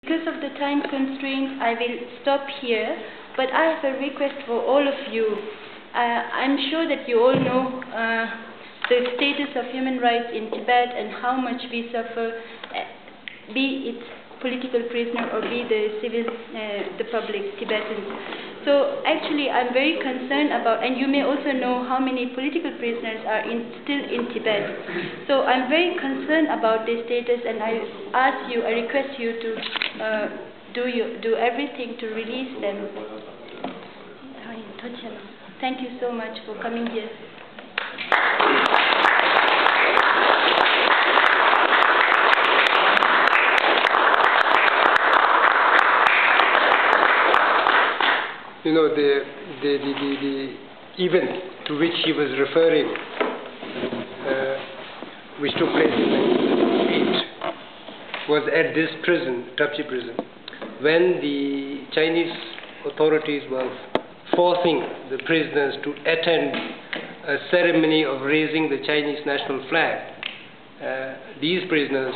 Because of the time constraints, I will stop here, but I have a request for all of you. I'm sure that you all know the status of human rights in Tibet and how much we suffer, be it political prisoner or be the civil, the public Tibetans. So actually I'm very concerned about, and you may also know how many political prisoners are still in Tibet. So I'm very concerned about their status, and I request you to do everything to release them. Thank you so much for coming here. You know, the event to which he was referring, which took place in 1908, was at this prison, Tapchi prison, when the Chinese authorities were forcing the prisoners to attend a ceremony of raising the Chinese national flag. These prisoners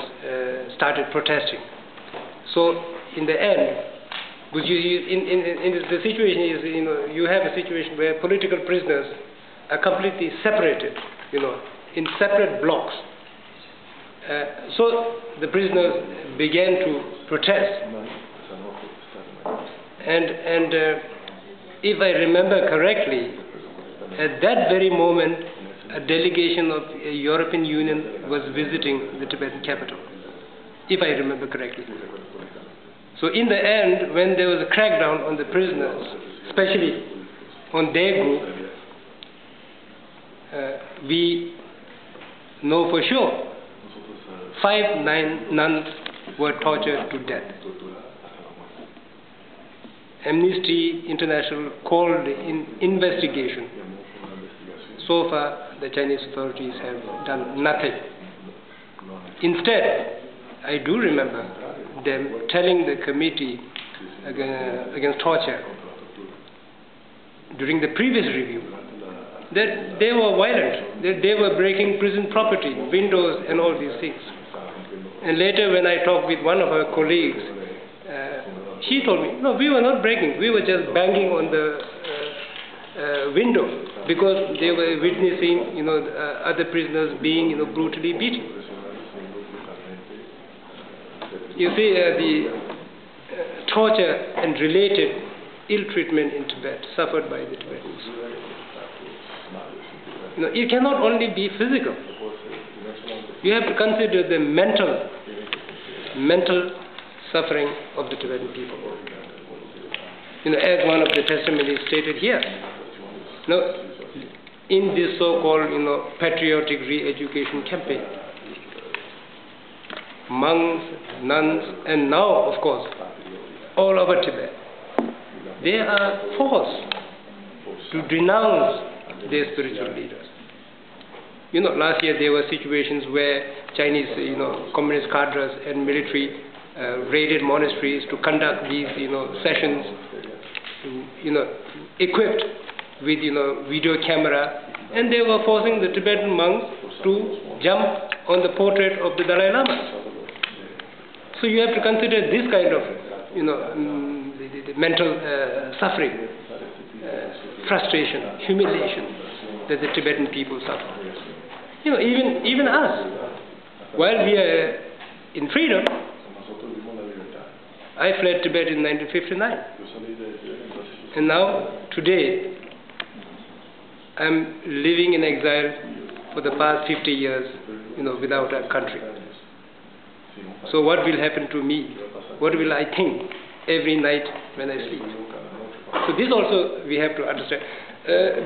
started protesting. So in the end, because the situation is, you know, you have a situation where political prisoners are completely separated, you know, in separate blocks. So the prisoners began to protest. And if I remember correctly, at that very moment, a delegation of the European Union was visiting the Tibetan capital, if I remember correctly. So in the end, when there was a crackdown on the prisoners, especially on their group, we know for sure 5 nuns were tortured to death. Amnesty International called in investigation. So far, the Chinese authorities have done nothing. Instead, I do remember them telling the committee against torture during the previous review that they were violent, that they were breaking prison property, windows and all these things. And later when I talked with one of her colleagues, she told me, no, we were not breaking, we were just banging on the window because they were witnessing, you know, other prisoners being, you know, brutally beaten. You see, the torture and related ill treatment in Tibet suffered by the Tibetans. You know, it cannot only be physical. You have to consider the mental suffering of the Tibetan people. You know, as one of the testimonies stated here. You know, in this so-called, you know, patriotic re-education campaign, monks, nuns, and now, of course, all over Tibet, they are forced to denounce their spiritual leaders. You know, last year there were situations where Chinese, you know, communist cadres and military raided monasteries to conduct these, you know, sessions, you know, equipped with, you know, video camera, and they were forcing the Tibetan monks to jump on the portrait of the Dalai Lama. So you have to consider this kind of, you know, the mental suffering, frustration, humiliation that the Tibetan people suffer. You know, even us, while we are in freedom, I fled Tibet in 1959, and now today I'm living in exile for the past 50 years, you know, without a country. So what will happen to me? What will I think every night when I sleep? So this also we have to understand.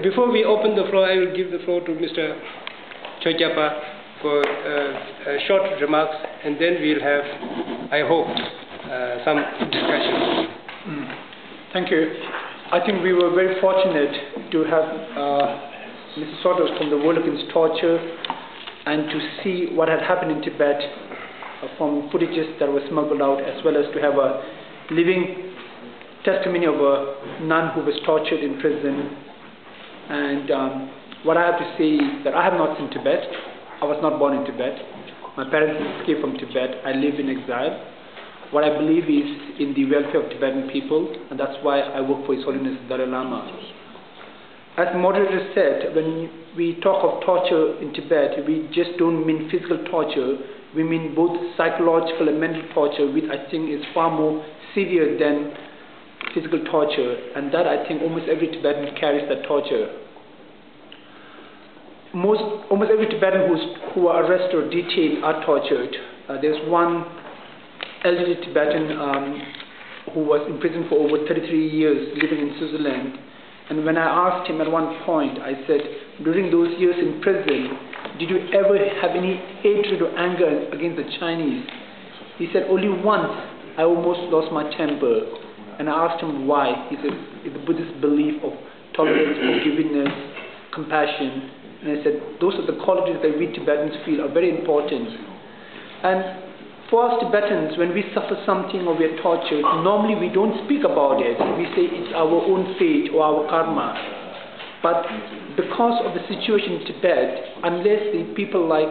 Before we open the floor, I will give the floor to Mr. Chogyapa for short remarks, and then we'll have, I hope, some discussion. Thank you. I think we were very fortunate to have Mr. Sotos from the World Against Torture and to see what had happened in Tibet from footages that were smuggled out, as well as to have a living testimony of a nun who was tortured in prison. And what I have to say is that I have not seen Tibet. I was not born in Tibet. My parents escaped from Tibet. I live in exile. what I believe is in the welfare of Tibetan people, and that's why I work for His Holiness Dalai Lama. As the moderator said, when we talk of torture in Tibet, we just don't mean physical torture, we mean both psychological and mental torture, which I think is far more severe than physical torture, and that I think almost every Tibetan carries that torture. Almost every Tibetan who are arrested or detained are tortured. There's one elderly Tibetan who was in prison for over 33 years, living in Switzerland. And when I asked him at one point, I said, during those years in prison, did you ever have any hatred or anger against the Chinese? He said, only once I almost lost my temper. And I asked him why. He said, it's the Buddhist belief of tolerance, forgiveness, compassion. And I said, those are the qualities that we Tibetans feel are very important. And for us Tibetans, when we suffer something or we are tortured, normally we don't speak about it. We say it's our own fate or our karma. But because of the situation in Tibet, unless the people like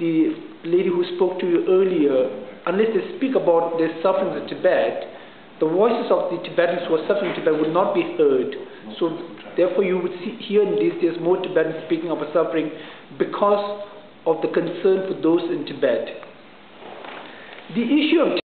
the lady who spoke to you earlier, unless they speak about their sufferings in Tibet, the voices of the Tibetans who are suffering in Tibet would not be heard. So therefore you would hear in these days more Tibetans speaking of suffering because of the concern for those in Tibet. The issue of